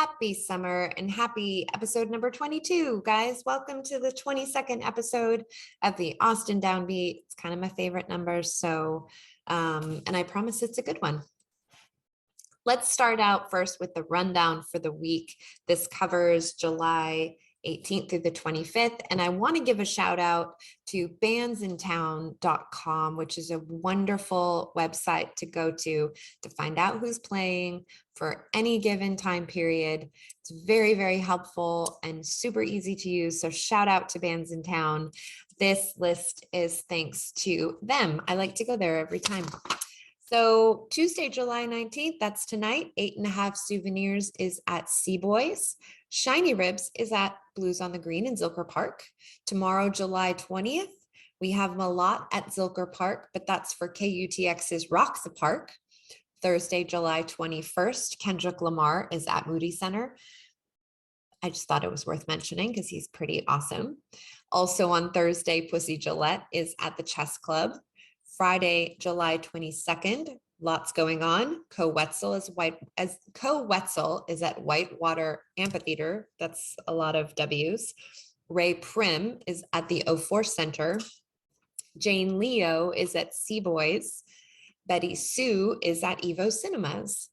Happy summer and happy episode number 22, guys. Welcome to the 22nd episode of the Austin Downbeat. It's kind of my favorite number, so and I promise it's a good one. Let's start out first with the rundown for the week. This covers July 18th through the 25th. And I want to give a shout out to bandsintown.com, which is a wonderful website to go to find out who's playing for any given time period. It's very, very helpful and super easy to use. So shout out to Bands in Town. This list is thanks to them. I like to go there every time. So Tuesday, July 19th, that's tonight. 8.5 Souvenirs is at Seaboys. Shiny Ribs is at Blues on the Green in Zilker Park. Tomorrow, July 20th, we have Malott at Zilker Park, but that's for KUTX's Rocks the Park. Thursday, July 21st, Kendrick Lamar is at Moody Center. I just thought it was worth mentioning because he's pretty awesome. Also on Thursday, Pussy Gillette is at the Chess Club. Friday, July 22nd, lots going on. Co-Wetzel is at Whitewater Amphitheater. That's a lot of W's. Ray Prim is at the 04 Center. Jane Leo is at Seaboys. Betty Sue is at Evo Cinemas.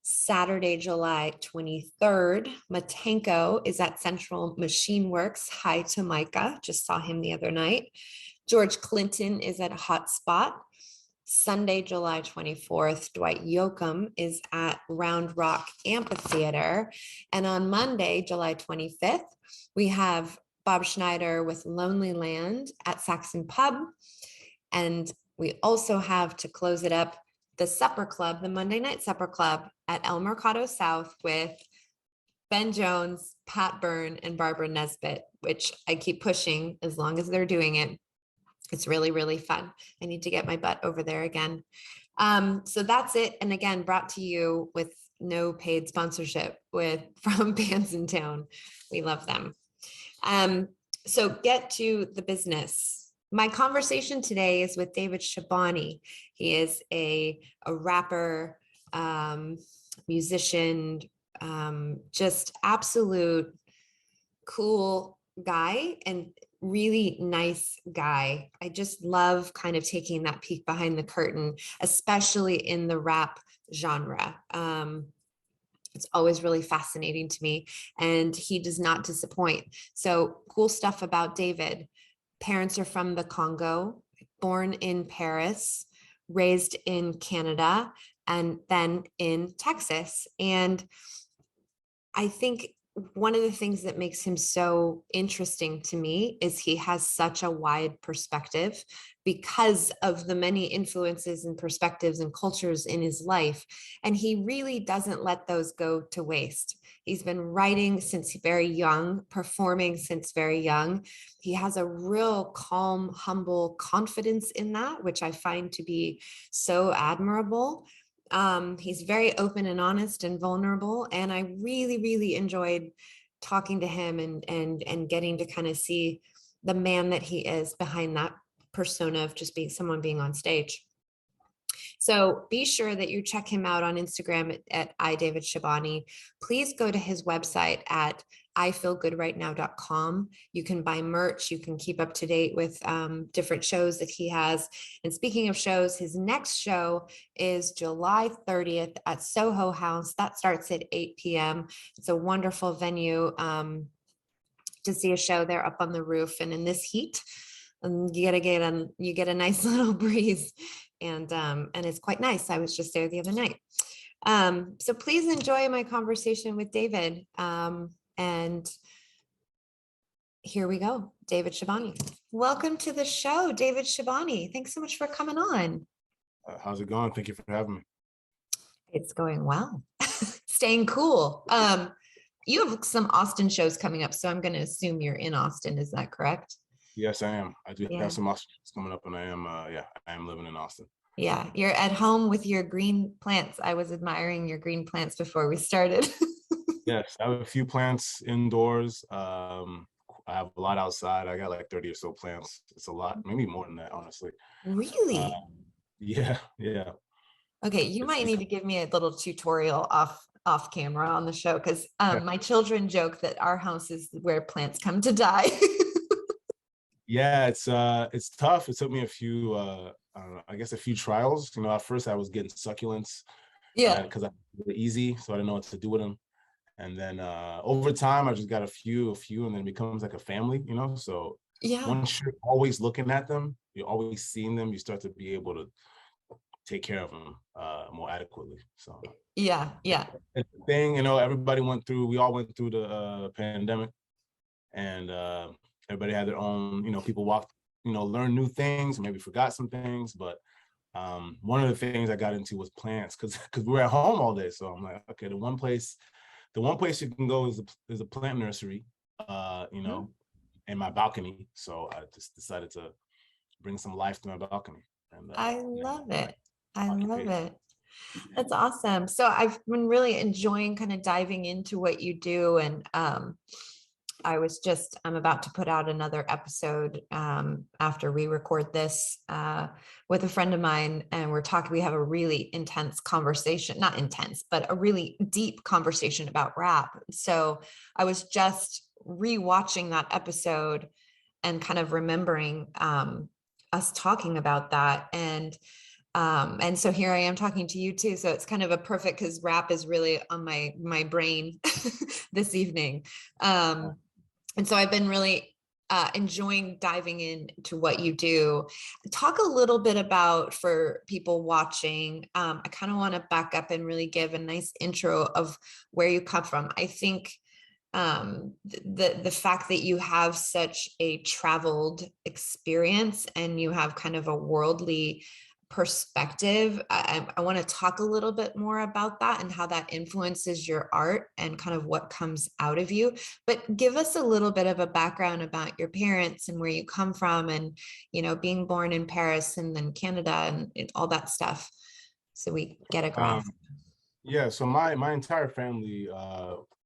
Saturday, July 23rd, Matenko is at Central Machine Works. Hi to Micah, just saw him the other night. George Clinton is at Hot Spot. Sunday, July 24th, Dwight Yoakam is at Round Rock Amphitheater. And on Monday, July 25th, we have Bob Schneider with Lonely Land at Saxon Pub. And we also have, to close it up, the Supper Club, the Monday Night Supper Club at El Mercado South with Ben Jones, Pat Byrne, and Barbara Nesbitt, which I keep pushing as long as they're doing it. It's really, really fun. I need to get my butt over there again. So that's it. And again, brought to you with no paid sponsorship from Bands in Town. We love them. So get to the business. My conversation today is with David Shabani. He is a rapper, musician, just absolute cool guy and really nice guy. I just love kind of taking that peek behind the curtain, especially in the rap genre. It's always really fascinating to me, and he does not disappoint. So cool stuff about David. Parents are from the Congo, born in Paris, raised in Canada, and then in Texas. And I think one of the things that makes him so interesting to me is he has such a wide perspective because of the many influences and perspectives and cultures in his life. And he really doesn't let those go to waste. He's been writing since very young, performing since very young. He has a real calm, humble confidence in that, which I find to be so admirable. He's very open and honest and vulnerable. And I really, really enjoyed talking to him and getting to kind of see the man that he is behind that persona of just being someone being on stage. So be sure that you check him out on Instagram at iDavidShabani. Please go to his website at ifeelgoodrightnow.com. You can buy merch. You can keep up to date with different shows that he has. And speaking of shows, his next show is July 30th at Soho House. That starts at 8 p.m. It's a wonderful venue to see a show there up on the roof. And in this heat, you get a nice little breeze, and it's quite nice. I was just there the other night. So please enjoy my conversation with David. And here we go, David Shabani. Welcome to the show, David Shabani. Thanks so much for coming on. How's it going? Thank you for having me. It's going well. Staying cool. You have some Austin shows coming up, so I'm going to assume you're in Austin. Is that correct? Yes, I am. I do have some Austin shows coming up, and I am living in Austin. Yeah, you're at home with your green plants. I was admiring your green plants before we started. Yes, I have a few plants indoors. I have a lot outside. I got like 30 or so plants. It's a lot, maybe more than that, honestly. Really? Yeah. Okay, you might need to give me a little tutorial off off camera on the show because Yeah. my children joke that our house is where plants come to die. Yeah, it's tough. It took me a few I don't know, I guess a few trials. You know, at first I was getting succulents Yeah. because I were easy, so I didn't know what to do with them. And then over time I just got a few, and then it becomes like a family, you know. So Yeah. once you're always looking at them, you're always seeing them, you start to be able to take care of them more adequately. So Yeah. Yeah. it's the thing, you know, we all went through the pandemic, and everybody had their own, you know, people walked, you know, learned new things, maybe forgot some things, but one of the things I got into was plants because we were at home all day. So I'm like, okay, the one place you can go is a plant nursery, you know, in my balcony. So I just decided to bring some life to my balcony, and I now love my it. I love occupation. it. That's awesome. So I've been really enjoying kind of diving into what you do. And I'm about to put out another episode after we record this with a friend of mine. And we have a really intense conversation, not intense, but a really deep conversation about rap. So I was just rewatching that episode and kind of remembering us talking about that. And so here I am talking to you too. So it's kind of a perfect because rap is really on my brain this evening. And so I've been really enjoying diving into what you do. Talk a little bit about for people watching. I kind of want to back up and really give a nice intro of where you come from. I think the fact that you have such a traveled experience and you have kind of a worldly perspective. I want to talk a little bit more about that and how that influences your art and kind of what comes out of you. But give us a little bit of a background about your parents and where you come from and, you know, being born in Paris and then Canada and all that stuff. So we get a grasp. Yeah, so my entire family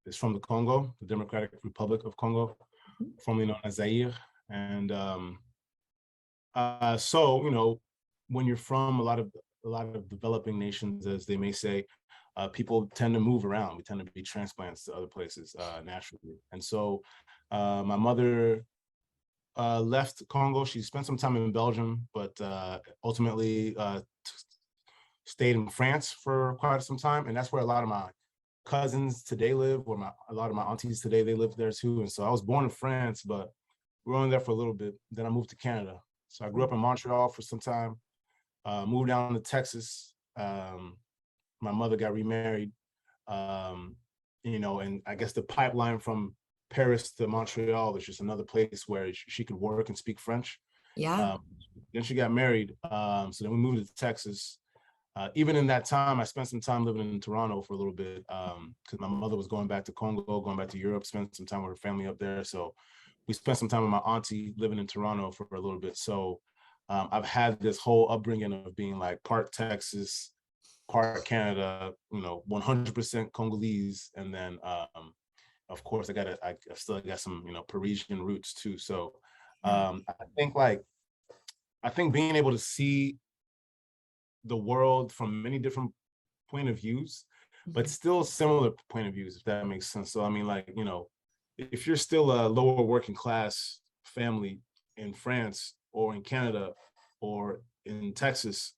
is from the Congo, the Democratic Republic of Congo, formerly known as Zaire. And so, you know, when you're from a lot of developing nations, as they may say, people tend to move around. We tend to be transplants to other places naturally. And so my mother left Congo. She spent some time in Belgium, but ultimately stayed in France for quite some time. And that's where a lot of my cousins today live, or a lot of my aunties today, they live there too. And so I was born in France, but we were only there for a little bit. Then I moved to Canada. So I grew up in Montreal for some time, moved down to Texas. My mother got remarried, you know, and I guess the pipeline from Paris to Montreal was just another place where she could work and speak French. Yeah. Um, then she got married. So then we moved to Texas. Even in that time, I spent some time living in Toronto for a little bit because my mother was going back to Congo, going back to Europe, spent some time with her family up there. So we spent some time with my auntie living in Toronto for a little bit. So I've had this whole upbringing of being like part Texas, part Canada, you know, 100% Congolese. And then, of course, I still got some, you know, Parisian roots too. So I think being able to see the world from many different point of views, but still similar point of views, if that makes sense. So I mean, like, you know, if you're still a lower working class family in France or in Canada or in Texas,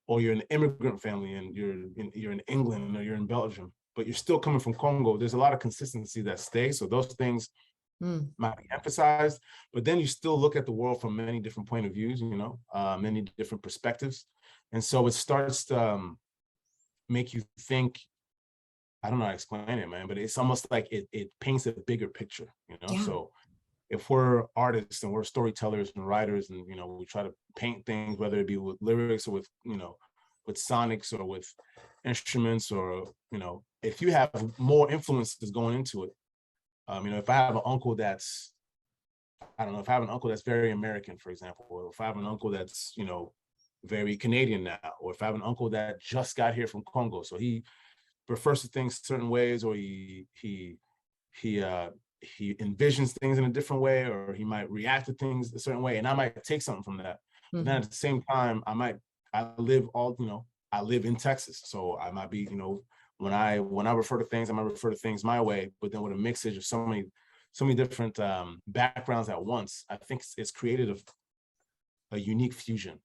or you're an immigrant family and you're in England or you're in Belgium, but you're still coming from Congo, there's a lot of consistency that stays. So those things might be emphasized, but then you still look at the world from many different point of views, you know, many different perspectives. And so it starts to make you think, I don't know how to explain it, man, but it's almost like it paints a bigger picture, you know? Yeah. So if we're artists and we're storytellers and writers and, you know, we try to paint things, whether it be with lyrics or with, you know, with sonics or with instruments or, you know, if you have more influences going into it, you know, if I have an uncle that's, I don't know, if I have an uncle that's very American, for example, or if I have an uncle that's, you know, very Canadian now, or if I have an uncle that just got here from Congo, so he refers to things certain ways, or he envisions things in a different way, or he might react to things a certain way, and I might take something from that. But then at the same time, I live in Texas, so I might be, you know, when I refer to things, I'm gonna refer to things my way, but then with a mixage of so many different backgrounds at once, I think it's created a unique fusion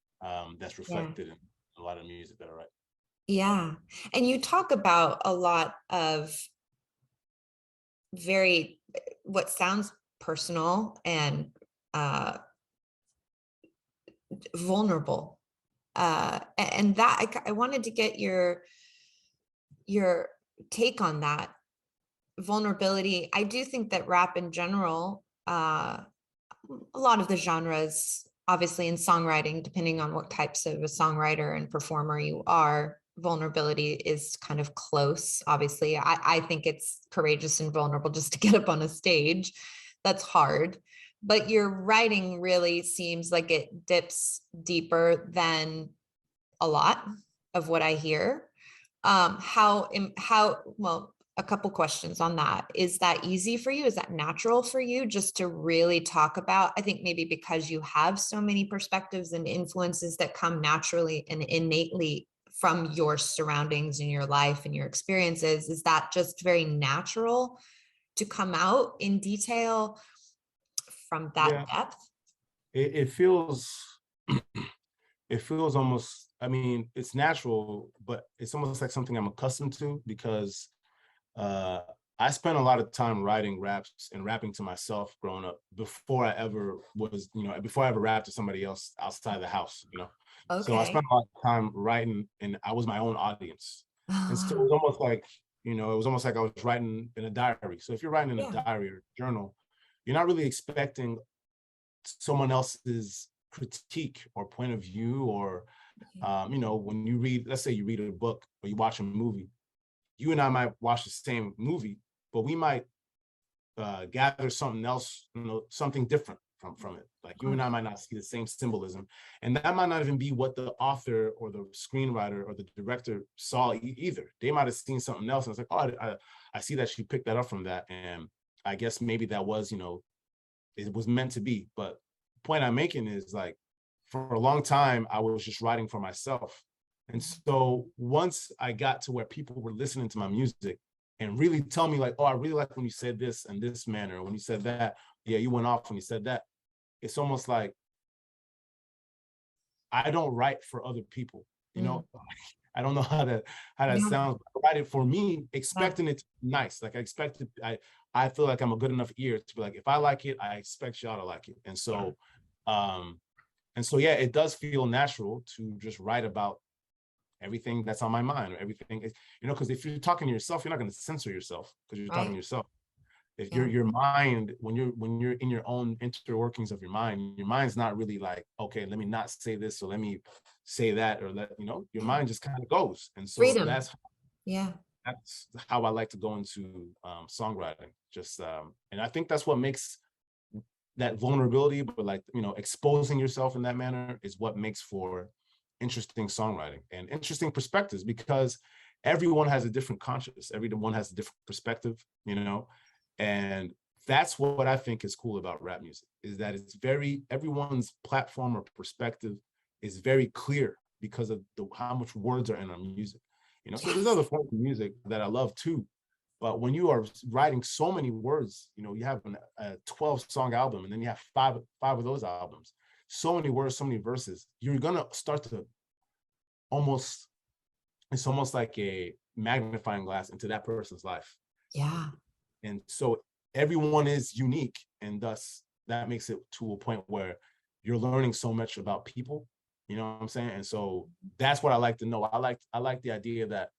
that's Yeah. reflected in a lot of music that I write. Yeah. And you talk about a lot of very what sounds personal and uh vulnerable. And that I wanted to get your take on that vulnerability. I do think that rap in general, a lot of the genres, obviously in songwriting, depending on what types of a songwriter and performer you are, vulnerability is kind of close. Obviously, I think it's courageous and vulnerable just to get up on a stage. That's hard. But your writing really seems like it dips deeper than a lot of what I hear. Well, a couple questions on that. Is that easy for you? Is that natural for you just to really talk about? I think maybe because you have so many perspectives and influences that come naturally and innately from your surroundings and your life and your experiences, is that just very natural to come out in detail from that Yeah, depth? it feels it feels almost, I mean, it's natural, but it's almost like something I'm accustomed to because uh I spent a lot of time writing raps and rapping to myself growing up before I ever was, before I ever rapped to somebody else outside the house, So I Okay. spent a lot of time writing and I was my own audience. And so it Oh, was almost like, it was almost like I was writing in a diary. So if you're writing in a yeah. diary or journal, you're not really expecting someone else's critique or point of view or when you read, let's say you read a book or you watch a movie, you and I might watch the same movie, but we might gather something else, something different from it. Like you and I might not see the same symbolism, and that might not even be what the author or the screenwriter or the director saw either. They might have seen something else, and it's like, oh, I see that she picked that up from that, and I guess maybe that was, it was meant to be. But the point I'm making is like, for a long time, I was just writing for myself. And so once I got to where people were listening to my music and really tell me like, oh, I really like when you said this and this manner, when you said that, yeah, you went off when you said that. It's almost like I don't write for other people, you Mm, know. I don't know how that yeah, sounds. But I write it for me, yeah, expecting it to be nice. Like I expect it, I feel like I'm a good enough ear to be like, if I like it, I expect y'all to like it. yeah, Um, and so yeah, it does feel natural to just write about everything that's on my mind or everything, because if you're talking to yourself, you're not going to censor yourself because you're talking right. to yourself. If Yeah, your mind, when you're in your own interworkings of your mind's not really like, okay, let me not say this or let me say that, or your yeah. mind just kind of goes. And so Freedom. Yeah, that's how I like to go into songwriting. Just and I think that's what makes that vulnerability, but like, exposing yourself in that manner is what makes for interesting songwriting and interesting perspectives, because everyone has a different conscious, everyone has a different perspective, and that's what I think is cool about rap music, is that it's everyone's platform or perspective is very clear because of how much words are in our music. So there's yes, other forms of music that I love too, but when you are writing so many words, you have a 12-song album, and then you have five of those albums, so many words, so many verses, you're gonna start to almost, it's almost like a magnifying glass into that person's life. yeah, And so everyone is unique, and thus that makes it to a point where you're learning so much about people, you know what I'm saying? And so that's what I like to know. I like the idea that,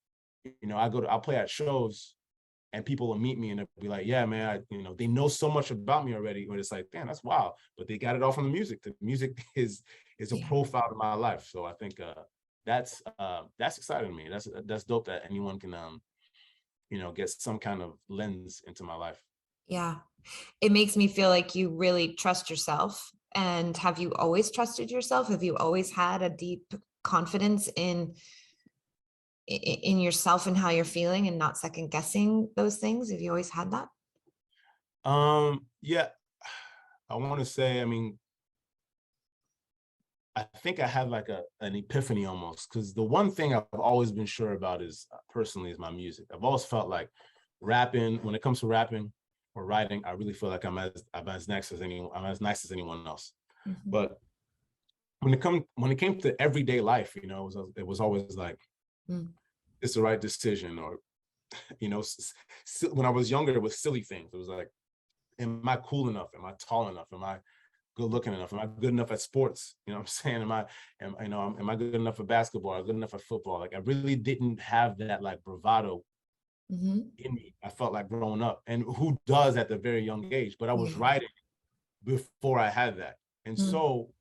I'll play at shows and people will meet me and they'll be like, yeah, man, they know so much about me already. But it's like, damn, that's wild. But they got it all from the music. The music is a yeah, profile of my life. So I think that's exciting to me. That's dope that anyone can get some kind of lens into my life. yeah. It makes me feel like you really trust yourself. And have you always trusted yourself? Have you always had a deep confidence in yourself and how you're feeling and not second guessing those things? Have you always had that? Yeah, I want to say, I mean, I think I had like an epiphany almost, because the one thing I've always been sure about is personally is my music. I've always felt like rapping, when it comes to rapping or writing, I really feel like I'm as nice as anyone, I'm as nice as anyone else. Mhm. But when it came to everyday life, you know, it was always like, Mm. it's the right decision, or you know, when I was younger, it was silly things. It was like, am I cool enough? Am I tall enough? Am I good looking enough? Am I good enough at sports? You know what I'm saying? Am I good enough at basketball? Am I good enough at football? Like I really didn't have that like bravado Mhm. in me. I felt like growing up, and who does at the very young age? But I was Yeah. writing before I had that. And Mm. so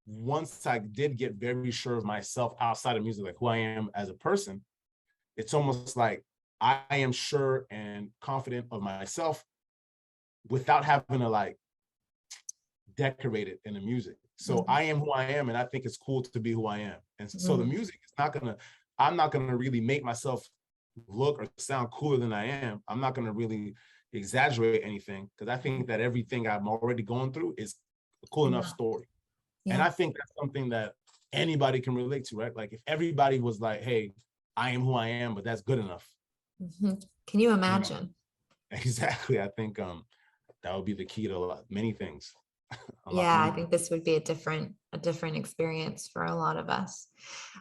once I did get very sure of myself outside of music, like who I am as a person, it's almost like I am sure and confident of myself without having to like decorate it in the music. So Mhm. I am who I am, and I think it's cool to be who I am. And so the Mm. music is not gonna, I'm not gonna really make myself look or sound cooler than I am. I'm not gonna really exaggerate anything, because I think that everything I'm already going through is a cool enough Enough. story. And Yeah. I think that's something that anybody can relate to, right? Like if everybody was like, hey, I am who I am, but that's good enough. Mhm. Can you You know, imagine? exactly. I think that would be the key to many things. A lot, Yeah, I many. think this would be a different experience for a lot of us.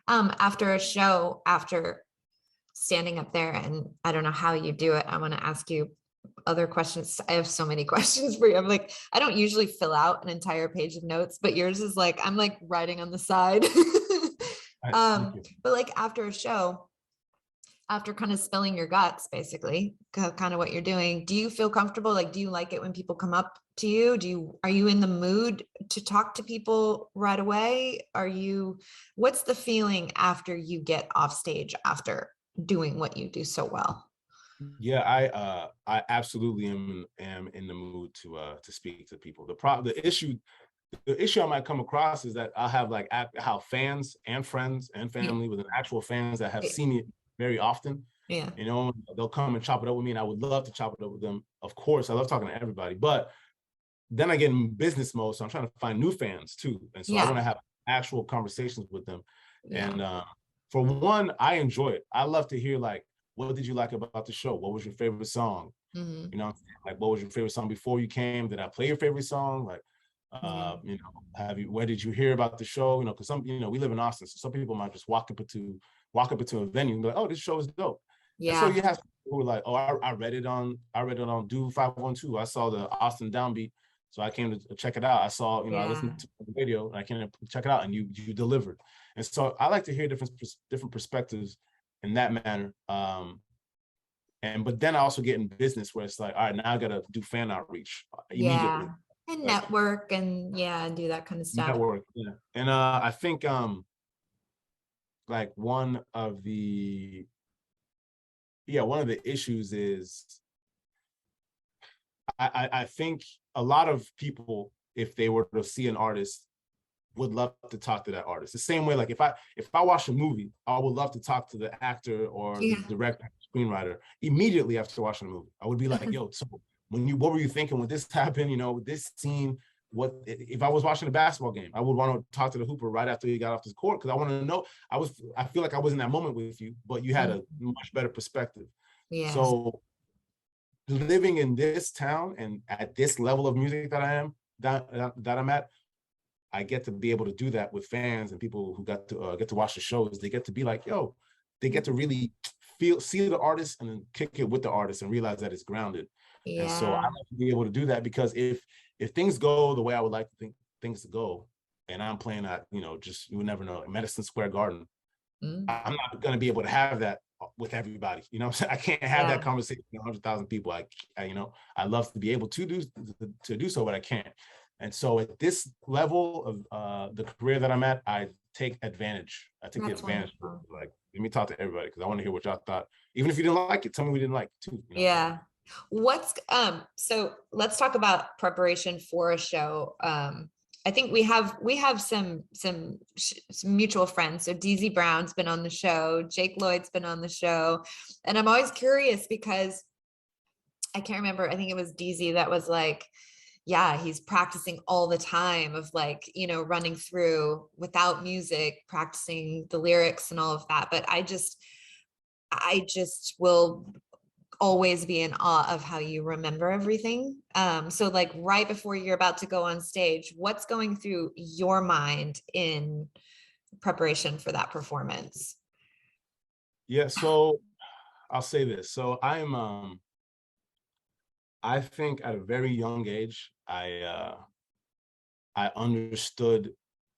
After a show, after standing up there, and I don't know how you do it. I want to ask you other questions. I have so many questions for you. I'm like, I don't usually fill out an entire page of notes, but yours is like, I'm like writing on the side. Thank you. But like after a show, after kind of spilling your guts, basically, kind of what you're doing, do you feel comfortable? Like, do you like it when people come up to you? Are you in the mood to talk to people right away? What's the feeling after you get off stage after doing what you do so well? Yeah, I absolutely am in the mood to speak to people. The issue I might come across is that I'll have like how fans and friends and Yeah. family with actual fans that have Yeah. seen it very often, Yeah. you know, they'll come and chop it up with me, and I would love to chop it up with them. Of course, I love talking to everybody, but then I get in business mode, so I'm trying to find new fans too, and so I want Yeah. to have actual conversations with them. Yeah. And for one, I enjoy it. I love to hear like, what did you like about the show? What was your favorite song? Mhm. You know, like what was your favorite song before you came? Did I play your favorite song? Like, Yeah. you know, where did you hear about the show? You know, because some, you know, we live in Austin, so some people might just walk up into a venue and be like, oh, this show is dope. And so Yeah. you have people who are like, oh, I read it on Do 512. I saw the Austin Downbeat, so I came to check it out. I saw, you know, I Yeah. listened to the radio and I came to check it out, and you delivered. And so I like to hear different perspectives in that manner. And but then I also get in business where it's like, all right, now I gotta do fan outreach Yeah. immediately. And Like network and yeah, and do that kind of stuff. network. Yeah. And I think like one of the issues is I think a lot of people, if they were to see an artist, would love to talk to that artist. The same way, like if I watch a movie, I would love to talk to the actor or the Yeah. director, screenwriter immediately after watching the movie. I would be like, yo, so what were you thinking when this happened? You know, this scene. What if I was watching a basketball game? I would want to talk to the hooper right after he got off his court, because I want to know. I feel like I was in that moment with you, but you had Mm. a much better perspective. Yeah. So living in this town and at this level of music that I am that I'm at, I get to be able to do that with fans and people who get to watch the shows. They get to be like, yo, they get to really see the artist and then kick it with the artist and realize that it's grounded. And so I Yeah. like to be able to do that, because if things go the way I would like to think things to go, and I'm playing at, you know, just, you would never know, Madison Square Garden, Mm. I'm not going to be able to have that with everybody. You know what I'm saying? I can't have that Yeah. conversation with 100,000 people. You know, I love to be able to do so, but I can't. And so at this level of the career that I'm at, I take advantage. I take the That's advantage of, wonderful. like, let me talk to everybody, because I want to hear what y'all thought. Even if you didn't like it, tell me we didn't like it too. You know? Yeah. So let's talk about preparation for a show. I think we have some mutual friends. So DZ Brown's been on the show, Jake Lloyd's been on the show, and I'm always curious because I can't remember. I think it was DZ that was like, yeah, he's practicing all the time of like, you know, running through without music, practicing the lyrics and all of that. But I just will always be in awe of how you remember everything. So like right before you're about to go on stage, what's going through your mind in preparation for that performance? Yeah, so I'll say this. So I think at a very young age, I understood,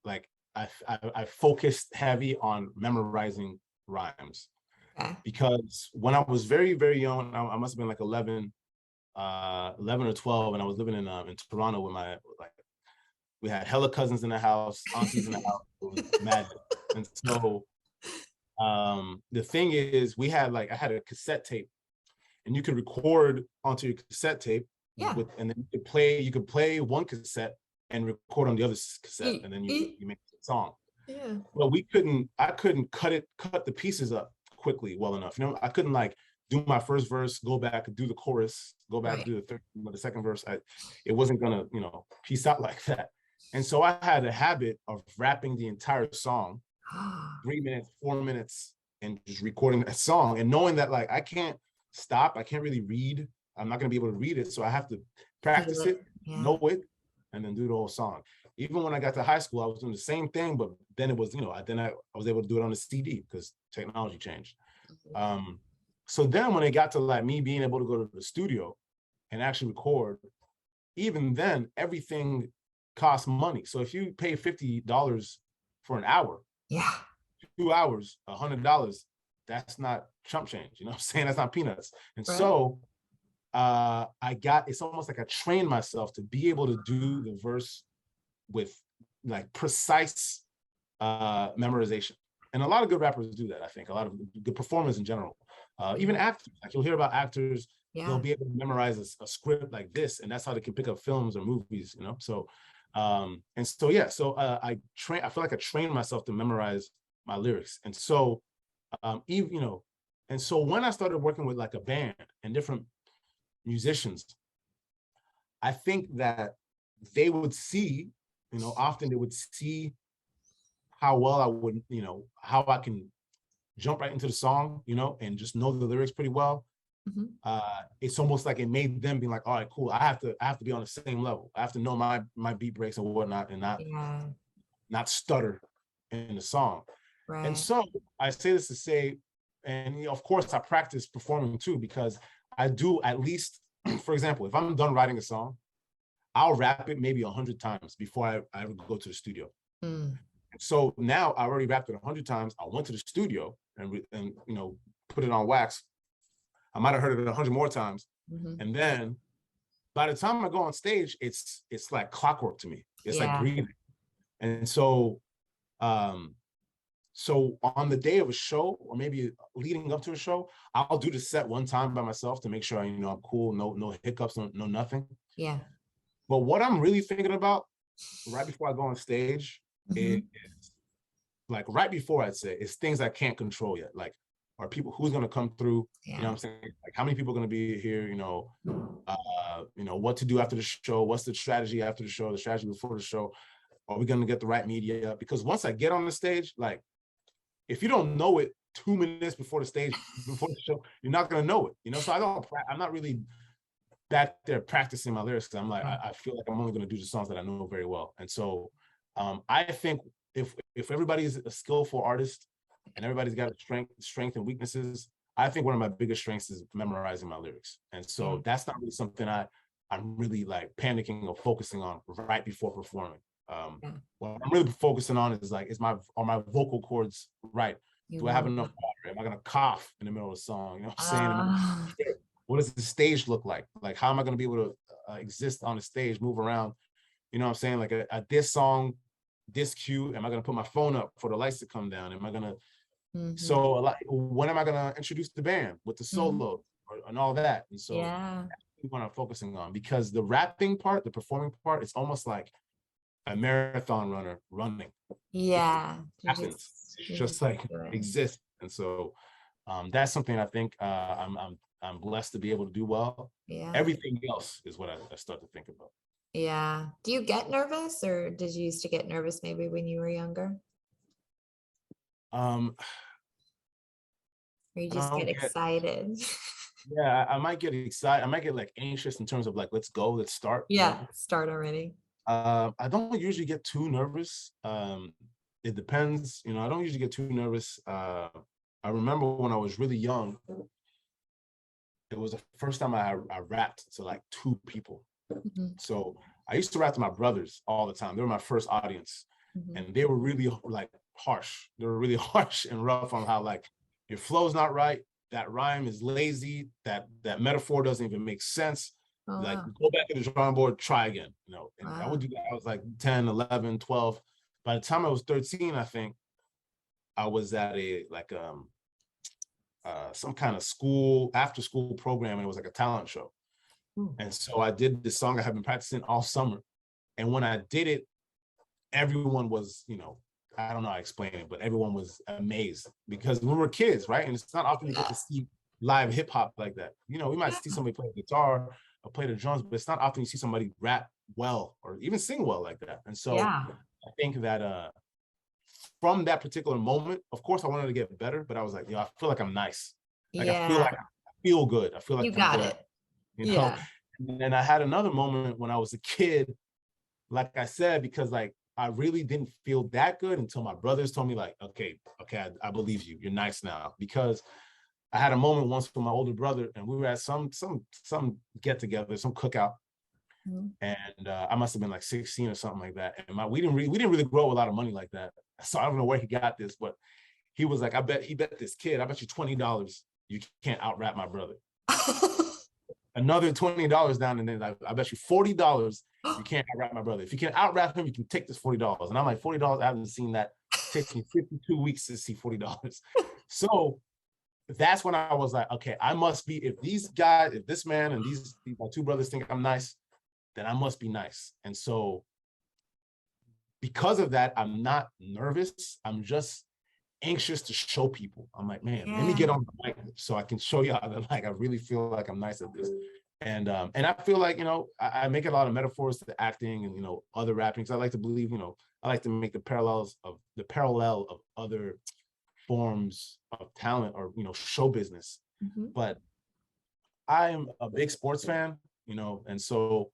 like I focused heavy on memorizing rhymes, Okay. because when I was very, very young, I must have been like 11 or 12, and I was living in Toronto with my, like, we had hella cousins in the house, aunties in the house. It was mad. And so the thing is, I had a cassette tape, and you could record onto your cassette tape Yeah. and then you could play one cassette and record on the other cassette, and then you make a song. Yeah. Well, I couldn't cut the pieces up quickly well enough. You know, I couldn't like do my first verse, go back, do the chorus, go back, Right. do the second verse. It wasn't gonna, piece out like that. And so I had a habit of rapping the entire song, 3 minutes, 4 minutes, and just recording that song, and knowing that like I can't stop, I can't really read. I'm not gonna be able to read it, so I have to practice it, Yeah. know it, and then do the whole song. Even when I got to high school, I was doing the same thing, but then it was, I was able to do it on a CD because technology changed. So then when it got to like me being able to go to the studio and actually record, even then everything costs money. So if you pay $50 for an hour, Yeah. 2 hours, $100, that's not chump change. You know what I'm saying? That's not peanuts. And Right. so it's almost like I trained myself to be able to do the verse with like precise memorization. And a lot of good rappers do that, I think. A lot of good performers in general. Even actors, like you'll hear about actors, they'll be able to memorize a script like this, and that's how they can pick up films or movies, So, I feel like I trained myself to memorize my lyrics. And so, and so when I started working with like a band and different musicians, I think that they would see, often they would see how well I would, how I can jump right into the song, and just know the lyrics pretty well. It's almost like it made them be like, all right, cool. I have to be on the same level. I have to know my beat breaks and whatnot, and not stutter in the song. Right. And so I say this to say, and of course I practice performing too, because I do at least, for example, if I'm done writing a song, I'll rap it maybe 100 times before I go to the studio. So now I already rapped it 100 times. I went to the studio and put it on wax. I might have heard it 100 more times. And then by the time I go on stage, it's like clockwork to me. It's like breathing. And so so on the day of a show, or maybe leading up to a show, I'll do the set one time by myself to make sure I'm cool, no hiccups, no nothing. Yeah. But what I'm really thinking about right before I go on stage is, like, right before, I'd say, it's things I can't control yet. Like, are people, who's going to come through? You know what I'm saying? Like, how many people are going to be here? What to do after the show? What's the strategy after the show? The strategy before the show? Are we going to get the right media? Because once I get on the stage, like, if you don't know it 2 minutes before the stage, before the show, you're not going to know it. So I'm not really back there practicing my lyrics, because I'm like, I feel like I'm only going to do the songs that I know very well. And so I think if everybody's a skillful artist and everybody's got a strength and weaknesses, I think one of my biggest strengths is memorizing my lyrics. And so that's not really something I'm really like panicking or focusing on right before performing. What I'm really focusing on is like, are my vocal cords right? Do I have enough water? Am I gonna cough in the middle of the song? You know what I'm saying? What does the stage look like? Like, how am I gonna be able to exist on the stage, move around? You know what I'm saying? Like at this song, this cue, am I gonna put my phone up for the lights to come down? Am I gonna so when am I gonna introduce the band with the solo and all that? And so that's what I'm focusing on, because the rapping part, the performing part, it's almost like a marathon runner running. Yeah. It happens. It's just like exists. And so that's something I think I'm blessed to be able to do well. Yeah. Everything else is what I start to think about. Yeah. Do you get nervous, or did you used to get nervous maybe when you were younger? Um, Or you I just get don't get, excited? yeah, I might get excited. I might get like anxious in terms of like, let's go, let's start, you Yeah, know? start already. I don't usually get too nervous. It depends, you know, I don't usually get too nervous. I remember when I was really young, it was the first time I rapped to like two people. Mhm, So I used to rap to my brothers all the time. They were my first audience, mhm. and they were really like harsh. They were really harsh and rough on how like your flow's not right, that rhyme is lazy, that metaphor doesn't even make sense. Oh, Like wow. go back to the drawing board, try again, you know. And I would Wow. do that. I was like 10, 11, 12. By the time I was 13, I think I was at a like some kind of school after school program, and it was like a talent show. Mm. And so I did this song I have been practicing all summer. And when I did it, everyone was, you know, I don't know how to explain it, but everyone was amazed because we were kids, right? And it's not often you get Yeah. to see live hip hop like that. You know, we might see Yeah. somebody play the guitar or play the drums, but it's not often you see somebody rap well or even sing well like that. And so Yeah. I think that from that particular moment, of course I wanted to get better, but I was like, I feel like I'm nice. Like Yeah. I feel good. I feel like You I'm got good, it. you know? Yeah. And then I had another moment when I was a kid, like I said, because like I really didn't feel that good until my brothers told me, like, okay, I believe you. You're nice now. Because I had a moment once with my older brother, and we were at some get together, some cookout, Mhm. and I must have been like 16 or something like that. And we didn't really grow up with a lot of money like that. So I don't know where he got this, but he was like, he bet this kid, I bet you $20 you can't out rap my brother. Another $20 down, and then I bet you $40 you can't out rap my brother. If you can out rap him, you can take this $40. And I'm like, $40, I haven't seen that. It takes me 52 weeks to see $40. So that's when I was like, okay, I must be, if these guys, if this man and these my two brothers think I'm nice, then I must be nice. And so because of that, I'm not nervous. I'm just anxious to show people. I'm like, man, let me Yeah. get on the mic so I can show y'all that like I really feel like I'm nice at this. And I feel like, you know, I make a lot of metaphors to acting and, you know, other rapping. Because I like to believe, you know, I like to make the parallel of other forms of talent or, you know, show business. Mhm. But I am a big sports fan, you know, and so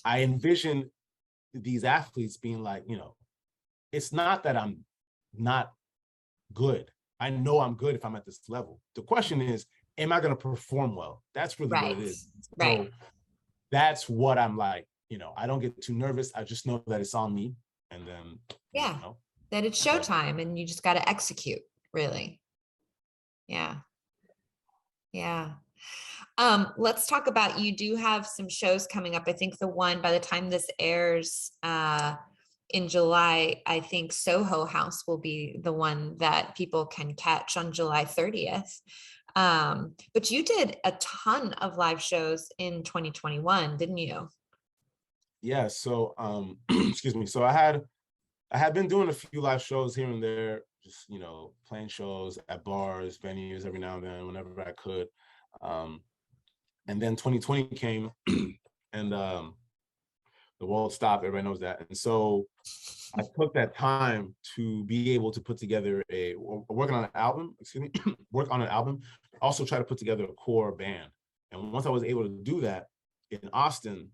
I envision these athletes being like, you know, it's not that I'm not good. I know I'm good if I'm at this level. The question is, am I going to perform well? That's really what it Right. is. Right. So that's what I'm like, you know, I don't get too nervous. I just know that it's on me. And then, you Yeah. know, That it's go. showtime and you just got to execute, really. Yeah. Yeah. Let's talk about, you do have some shows coming up. I think the one by the time this airs in July, I think Soho House will be the one that people can catch on July 30th. But you did a ton of live shows in 2021, didn't you? Yeah. So, excuse me. So I had been doing a few live shows here and there, just, you know, playing shows at bars, venues every now and then, whenever I could. Um, and then 2020 came and the world stopped. Everybody knows that. And so I took that time to be able to put together working on an album, excuse me, work on an album, also try to put together a core band. And once I was able to do that in Austin,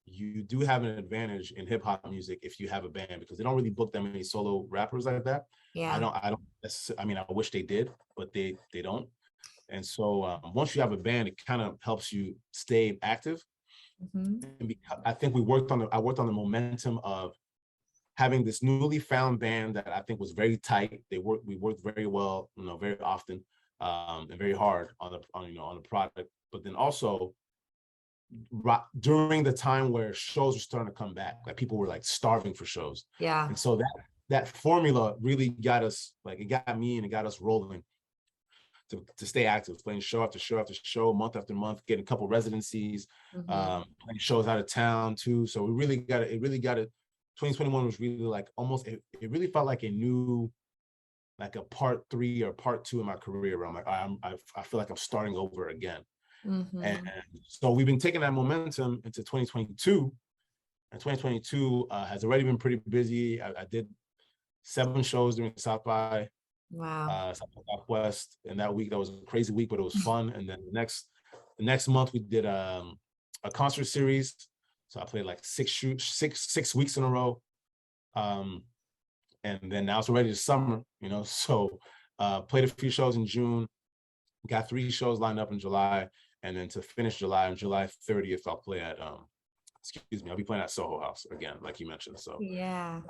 you do have an advantage in hip hop music if you have a band because they don't really book that many solo rappers like that. Yeah. I mean, I wish they did, but they don't. And so once you have a band, it kind of helps you stay active. Mhm. And because I think I worked on the momentum of having this newly found band that I think was very tight. We worked very well, you know, very often, and very hard on the product. But then also during the time where shows were starting to come back, like people were like starving for shows, Yeah. and so that formula really got us, like it got me and it got us rolling to stay active, playing show after show after show, month after month, getting a couple residencies, Mhm. playing shows out of town too. So we really got it. It really got it. 2021 was really like almost. It really felt like a new, like a part 3 or part 2 in my career. Where I'm like, I feel like I'm starting over again. And Mhm. so we've been taking that momentum into 2022. And 2022 has already been pretty busy. I did 7 shows during South by Wow. Southwest, and that week, that was a crazy week, but it was fun. And then the next month we did a concert series. So I played like 6 weeks in a row. And then now it's already the summer, you know. So played a few shows in June, got 3 shows lined up in July, and then to finish July, on July 30th, I'll play at I'll be playing at Soho House again, like you mentioned. So Yeah.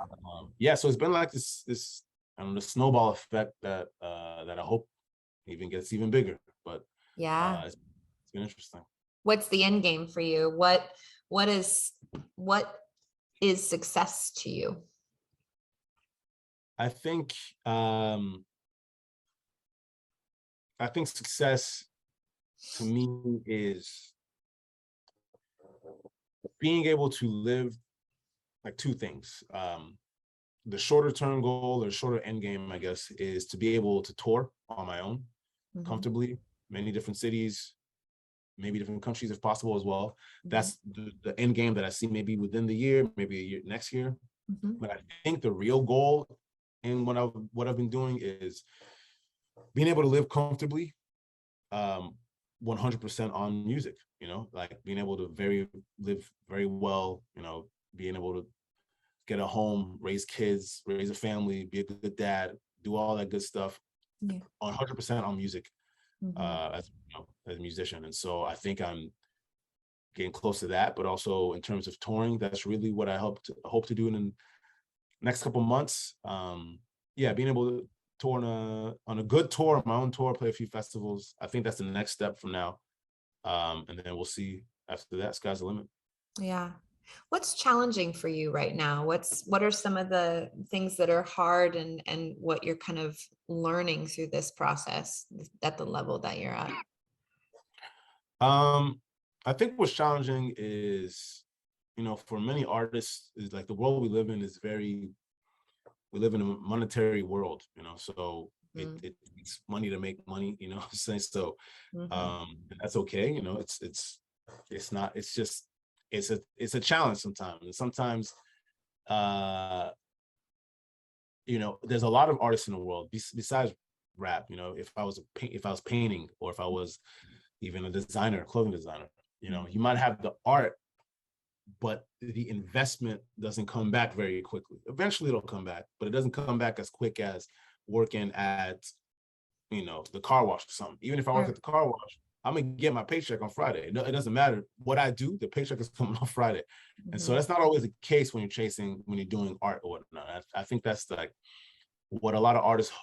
yeah, so it's been like this I don't know, the snowball effect that that I hope even gets even bigger. But Yeah. it's been interesting. What's the end game for you? What is success to you? I think success to me is being able to live like 2 things. The shorter term goal or shorter end game, I guess, is to be able to tour on my own Mhm. comfortably, many different cities, maybe different countries if possible as well. Mhm. That's the end game that I see maybe within the year, maybe a year next year. Mhm. But I think the real goal in what I've been doing is being able to live comfortably, 100% on music, you know, like being able to live very well, you know, being able to get a home, raise kids, raise a family, be a good dad, do all that good stuff, Yeah. 100% on music, Mhm. as you know, as a musician. And so I think I'm getting close to that, but also in terms of touring, that's really what I hope to do in the next couple months. Yeah, being able to tour on a good tour, my own tour, play a few festivals. I think that's the next step from now. And then we'll see after that, sky's the limit. Yeah. What's challenging for you right now? What are some of the things that are hard and what you're kind of learning through this process at the level that you're at? I think what's challenging is, you know, for many artists, is like the world we live in is we live in a monetary world, you know, so Mm. it takes money to make money, you know what I'm saying? So Mhm. that's okay, you know, it's not, it's just, it's a challenge sometimes. And sometimes uh you know, there's a lot of artists in the world besides rap, you know, if I was painting, or if I was even a designer, a clothing designer, you know, you might have the art, but the investment doesn't come back very quickly. Eventually it'll come back, but it doesn't come back as quick as working at, you know, the car wash or something. Even if I work Sure. at the car wash, I'm gonna get my paycheck on Friday. It doesn't matter what I do, the paycheck is coming on Friday. And so Mhm. that's not always the case when you're doing art or whatnot. I think that's like what a lot of artists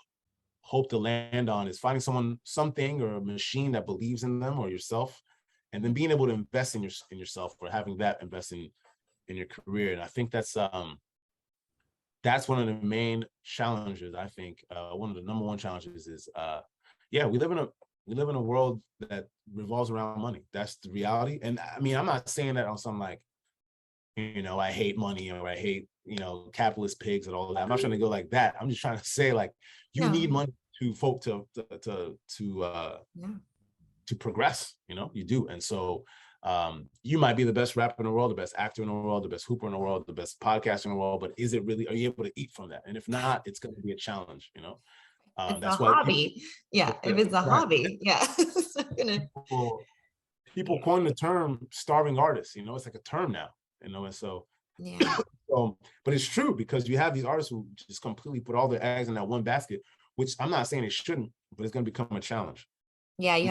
hope to land on, is finding something or a machine that believes in them or yourself, and then being able to invest in yourself, or having that invest in your career. And I think that's one of the main challenges. I think one of the number one challenges is yeah, we live in a world that revolves around money. That's the reality. And I mean, I'm not saying that on some like, you know, I hate money, or I hate, you know, capitalist pigs and all of that. I'm not trying to go like that. I'm just trying to say, like, you need No. money to folk Yeah. to progress, you know, you do. And so you might be the best rapper in the world, the best actor in the world, the best hooper in the world, the best podcaster in the world, but is it really, are you able to eat from that? And if not, it's going to be a challenge, you know. It's a That's why hobby. Yeah. If it's a right, hobby, yeah. It's not gonna, people coin the term starving artists, you know, it's like a term now, you know. And so yeah. but it's true, because you have these artists who just completely put all their eggs in that one basket, which I'm not saying it shouldn't, but it's going to become a challenge. Yeah, you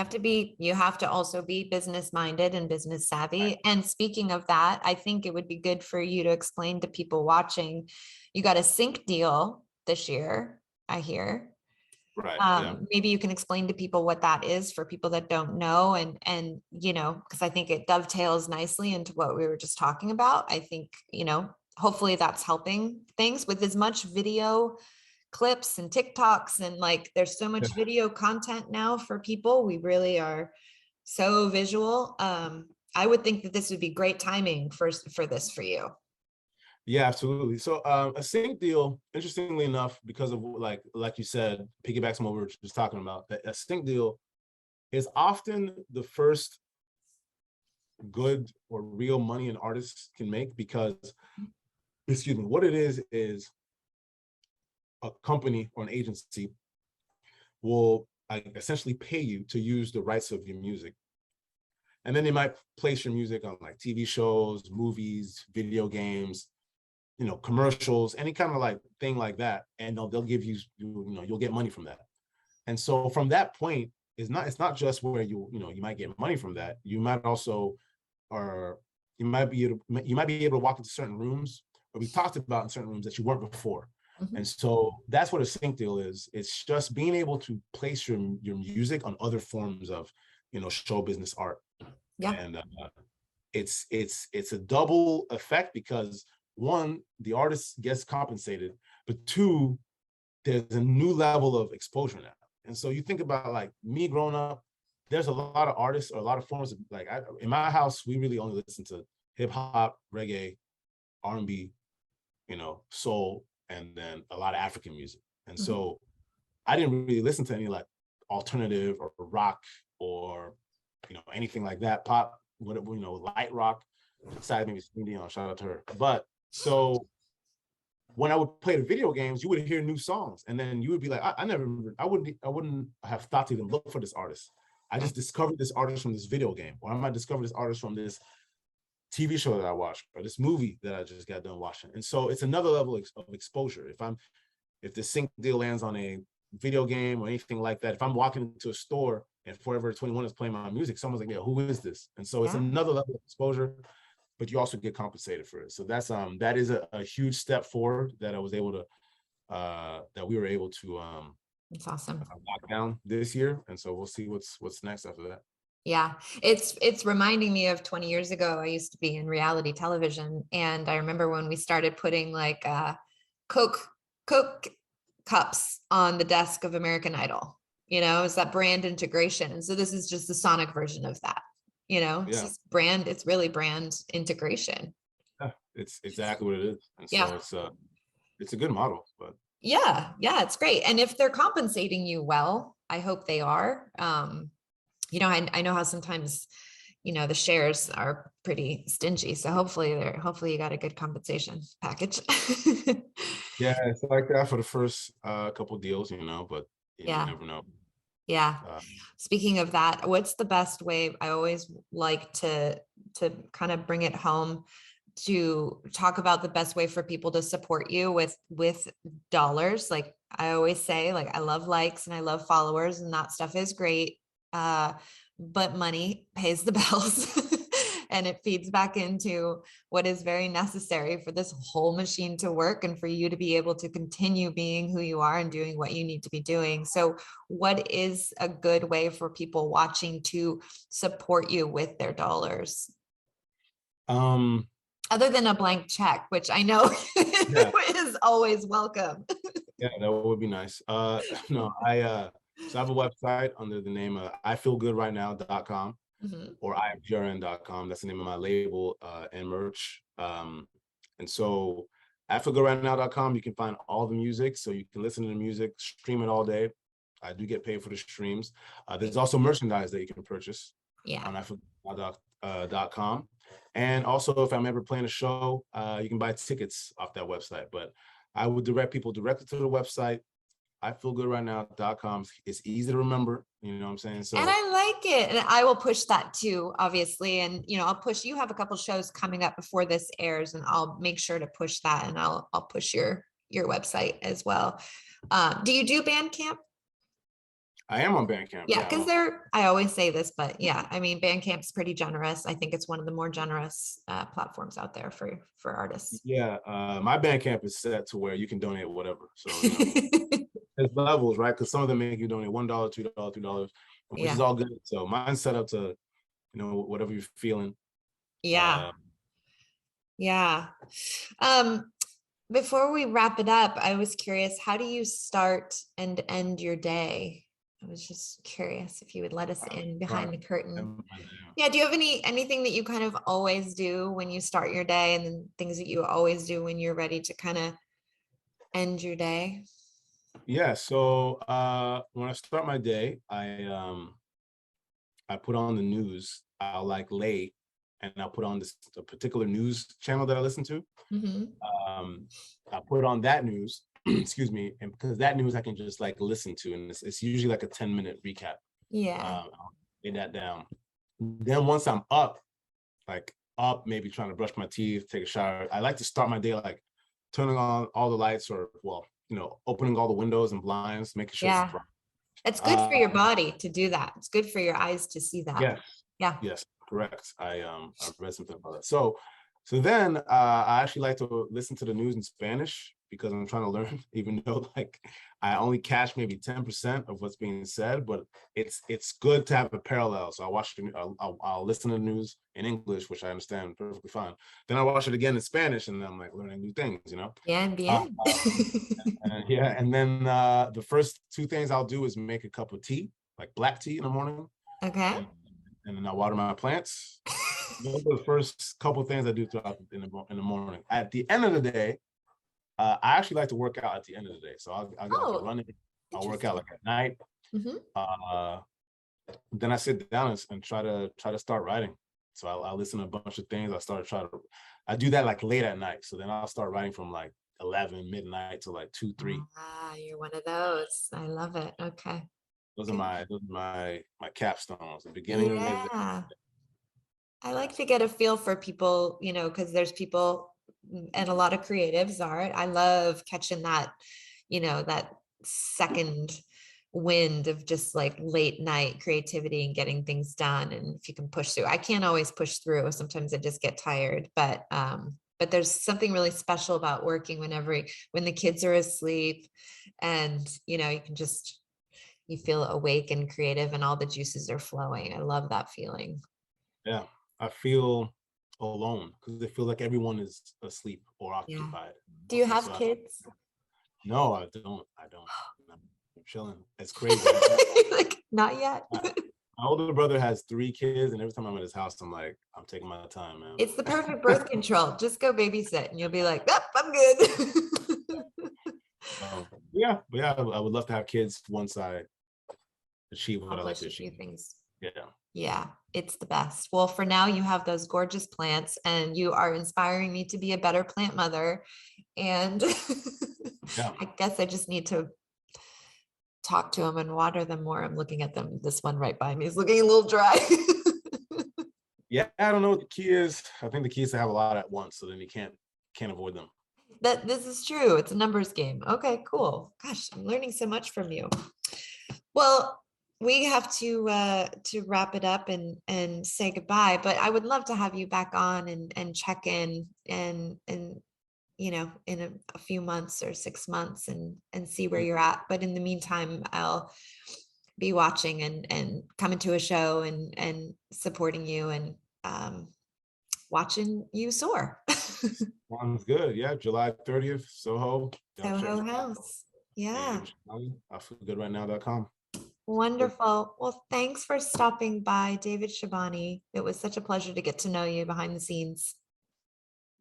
have to also be business minded and business Right. savvy. And speaking of that, I think it would be good for you to explain to people watching, you got a sync deal this year, I hear. Right. Yeah. Maybe you can explain to people what that is for people that don't know, and you know, because I think it dovetails nicely into what we were just talking about. I think, you know, hopefully that's helping things with as much video clips and TikToks, and like there's so much video content now for people. We really are so visual. I would think that this would be great timing for this for you. Yeah, absolutely. So a sync deal, interestingly enough, because of like you said, piggybacks on what we were just talking about, a sync deal is often the first good or real money an artist can make, because, excuse me, what it is a company or an agency will essentially pay you to use the rights of your music. And then they might place your music on like TV shows, movies, video games, commercials, any kind of like thing like that. And they'll give you, you'll get money from that. And so from that point, it's not just where you might get money from that. You might also, or you might be able to walk into certain rooms, or be talked about in certain rooms that you weren't before. Mhm. And so that's what a sync deal is. It's just being able to place your music on other forms of, show business art. Yeah. And it's a double effect, because one, the artist gets compensated, but two, there's a new level of exposure now. And so you think about like me growing up, there's a lot of artists or a lot of forms of like, in my house, we really only listen to hip hop, reggae, R&B, soul, and then a lot of African music. And Mhm. so I didn't really listen to any like alternative or rock or, anything like that, pop, whatever, light rock, besides maybe Celine Dion, shout out to her. But so when I would play the video games, you would hear new songs, and then you would be like, I wouldn't have thought to even look for this artist. I just discovered this artist from this video game, or I might discover this artist from this TV show that I watched, or this movie that I just got done watching. And so it's another level of exposure. If the sync deal lands on a video game or anything like that, if I'm walking into a store and Forever 21 is playing my music, someone's like, yeah, who is this? And so it's Yeah. another level of exposure, but you also get compensated for it. So that is a huge step forward that I was able to that we were able to It's awesome. lock down this year. And so we'll see what's next after that. Yeah, it's reminding me of 20 years ago. I used to be in reality television, and I remember when we started putting like Coke cups on the desk of American Idol. It's that brand integration. And so this is just the sonic version of that. It's Yeah. just brand, it's really brand integration. Yeah, it's exactly what it is. And Yeah. so it's a good model, but Yeah, it's great. And if they're compensating you well, I hope they are. I know how sometimes, the shares are pretty stingy. So hopefully you got a good compensation package. yeah, it's like that for the first couple deals, but you Yeah. never know. Yeah. Speaking of that, what's the best way? I always like to kind of bring it home to talk about the best way for people to support you with dollars. Like I always say, like I love likes and I love followers, and that stuff is great. But money pays the bills. And it feeds back into what is very necessary for this whole machine to work and for you to be able to continue being who you are and doing what you need to be doing. So what is a good way for people watching to support you with their dollars? Other than a blank check, which I know Yeah. is always welcome. Yeah, that would be nice. No, so I have a website under the name of ifeelgoodrightnow.com Mhm. or ifgrn.com. That's the name of my label and merch. And so ifeelgoodrightnow.com, you can find all the music. So you can listen to the music, stream it all day. I do get paid for the streams. There's also merchandise that you can purchase on ifeelgoodrightnow.com. And also, if I'm ever playing a show, you can buy tickets off that website. But I would direct people directly to the website, ifeelgoodrightnow.com. It's easy to remember, you know what I'm saying? So, and I like it. And I will push that too, obviously. And, I'll push, you have a couple shows coming up before this airs, and I'll make sure to push that, and I'll push your website as well. Do you do Bandcamp? I am on Bandcamp. Yeah, because I always say this, but yeah, I mean, Bandcamp's pretty generous. I think it's one of the more generous platforms out there for artists. Yeah, my Bandcamp is set to where you can donate whatever. So, there's levels, right? Because some of them make you donate $1, $2, $3, which is all good. So mine's set up to, whatever you're feeling. Yeah. Before we wrap it up, I was curious, how do you start and end your day? I was just curious if you would let us in behind the curtain. Yeah, do you have anything that you kind of always do when you start your day, and then things that you always do when you're ready to kind of end your day? Yeah, so when I start my day, I put on the news. I'll like lay and I'll put on this a particular news channel that I listen to. Mhm. I put on that news, excuse me, and because that news I can just like listen to, and it's usually like a 10-minute recap. Yeah. I'll lay that down. Then once I'm up, maybe trying to brush my teeth, take a shower, I like to start my day like turning on all the lights, or well, opening all the windows and blinds, making sure it's Yeah. bright. It's good for your body to do that. It's good for your eyes to see that. Yes. Yeah. Yes, correct. I read something about that. So then I actually like to listen to the news in Spanish because I'm trying to learn, even though like I only catch maybe 10% of what's being said, but it's good to have a parallel. So I'll listen to the news in English, which I understand perfectly fine. Then I watch it again in Spanish, and I'm like learning new things, Bien, bien. yeah, and then the first two things I'll do is make a cup of tea, like black tea in the morning, Okay. and then I water my plants. Those are the first couple of things I do throughout in the morning. At the end of the day, I actually like to work out at the end of the day. So I'll get like a run. I'll work out like at night. Mm-hmm. Then I sit down and try to start writing. So I'll listen to a bunch of things. I do that like late at night. So then I'll start writing from like 11 midnight to like 2, 3. Ah, you're one of those. I love it. Okay. Those are Good. my capstones. The beginning of the day. Yeah. I like to get a feel for people, because there's people and a lot of creatives are. I love catching that, that second wind of just like late night creativity and getting things done. And if you can push through, I can't always push through. Sometimes I just get tired, but there's something really special about working when the kids are asleep, and you feel awake and creative and all the juices are flowing. I love that feeling. Yeah, I feel alone because I feel like everyone is asleep or Yeah. occupied. Do you And have so kids? no, I don't. I'm chilling. It's crazy. Like, not yet. My older brother has 3 kids, and every time I'm at his house, I'm like, I'm taking my time, man. It's the perfect birth control. Just go babysit and you'll be like, oh, I'm good. Yeah, but yeah, I would love to have kids once I achieve what I like Accomplish to a few achieve. things. Yeah. Yeah, it's the best. Well, for now, you have those gorgeous plants and you are inspiring me to be a better plant mother. And Yeah. I guess I just need to talk to them and water them more. I'm looking at them. This one right by me is looking a little dry. Yeah, I don't know what the key is. I think the key is to have a lot at once, so then you can't avoid them. This is true. It's a numbers game. Okay, cool. Gosh, I'm learning so much from you. Well, we have to wrap it up and say goodbye, but I would love to have you back on and check in and in a few months or 6 months and see where you're at. But in the meantime, I'll be watching and coming to a show and supporting you and watching you soar. Sounds good. Yeah, July 30th, Soho. Soho House. Yeah. David Shabani, IFeelGoodRightNow.com. Wonderful. Well, thanks for stopping by, David Shabani. It was such a pleasure to get to know you behind the scenes.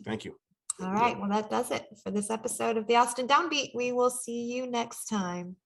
Thank you. All right. Well, that does it for this episode of the Austin Downbeat. We will see you next time.